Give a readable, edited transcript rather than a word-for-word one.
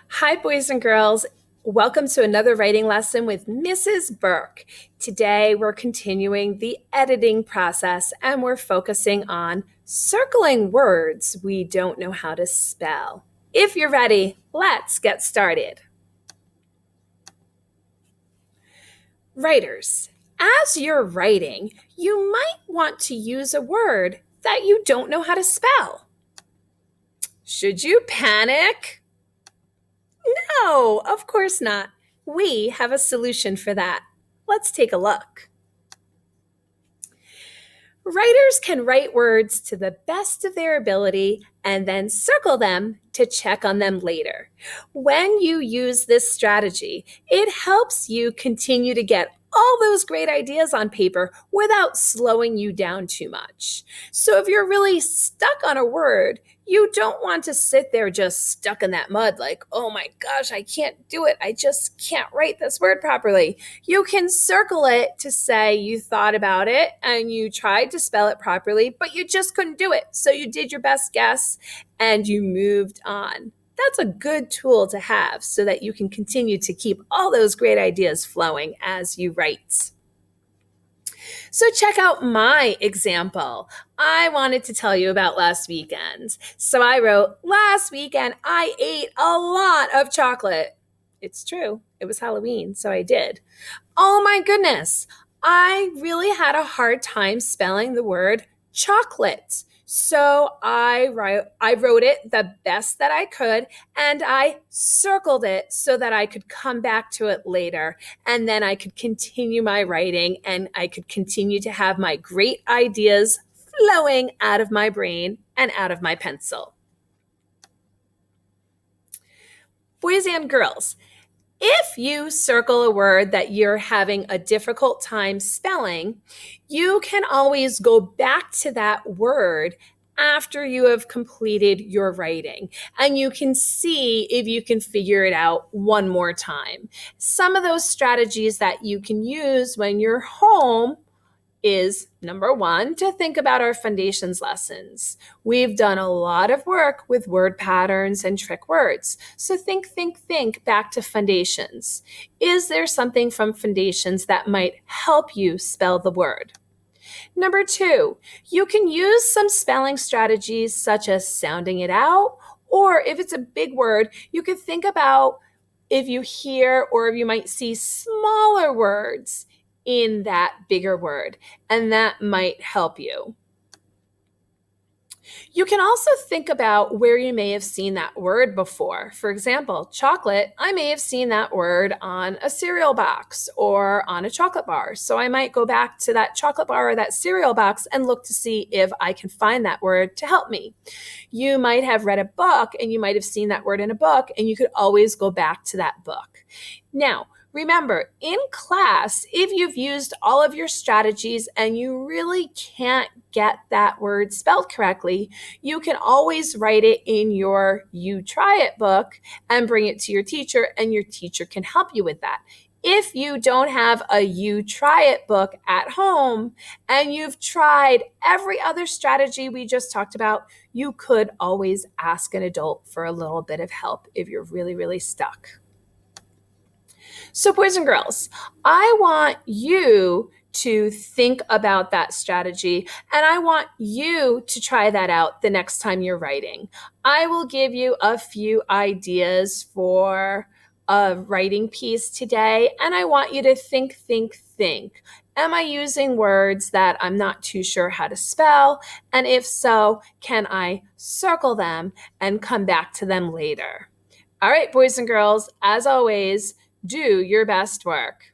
Hi, boys and girls. Welcome to another writing lesson with Mrs. Burke. Today, we're continuing the editing process and we're focusing on circling words we don't know how to spell. If you're ready, let's get started. Writers, as you're writing, you might want to use a word that you don't know how to spell. Should you panic? No, of course not. We have a solution for that. Let's take a look. Writers can write words to the best of their ability and then circle them to check on them later. When you use this strategy, it helps you continue to get all those great ideas on paper without slowing you down too much. So if you're really stuck on a word, you don't want to sit there just stuck in that mud like, oh my gosh, I can't do it. I just can't write this word properly. You can circle it to say you thought about it and you tried to spell it properly, but you just couldn't do it. So you did your best guess and you moved on. That's a good tool to have so that you can continue to keep all those great ideas flowing as you write. So check out my example. I wanted to tell you about last weekend. So I wrote, last weekend I ate a lot of chocolate. It's true. It was Halloween, so I did. Oh my goodness. I really had a hard time spelling the word chocolate. So I wrote it the best that I could, and I circled it so that I could come back to it later. And then I could continue my writing and I could continue to have my great ideas flowing out of my brain and out of my pencil. Boys and girls, if you circle a word that you're having a difficult time spelling, you can always go back to that word after you have completed your writing, and you can see if you can figure it out one more time. Some of those strategies that you can use when you're home is number one, to think about our foundations lessons. We've done a lot of work with word patterns and trick words. So think back to foundations. Is there something from foundations that might help you spell the word? Number two, you can use some spelling strategies such as sounding it out, or if it's a big word, you could think about if you hear or if you might see smaller words in that bigger word, and that might help you. You can also think about where you may have seen that word before. For example, chocolate, I may have seen that word on a cereal box or on a chocolate bar. So I might go back to that chocolate bar or that cereal box and look to see if I can find that word to help me. You might have read a book and you might have seen that word in a book, and you could always go back to that book. Now, remember, in class, if you've used all of your strategies and you really can't get that word spelled correctly, you can always write it in your You Try It book and bring it to your teacher, and your teacher can help you with that. If you don't have a You Try It book at home and you've tried every other strategy we just talked about, you could always ask an adult for a little bit of help if you're really, really stuck. So boys and girls, I want you to think about that strategy, and I want you to try that out the next time you're writing. I will give you a few ideas for a writing piece today, and I want you to think. Am I using words that I'm not too sure how to spell? And if so, can I circle them and come back to them later? All right, boys and girls, as always, do your best work.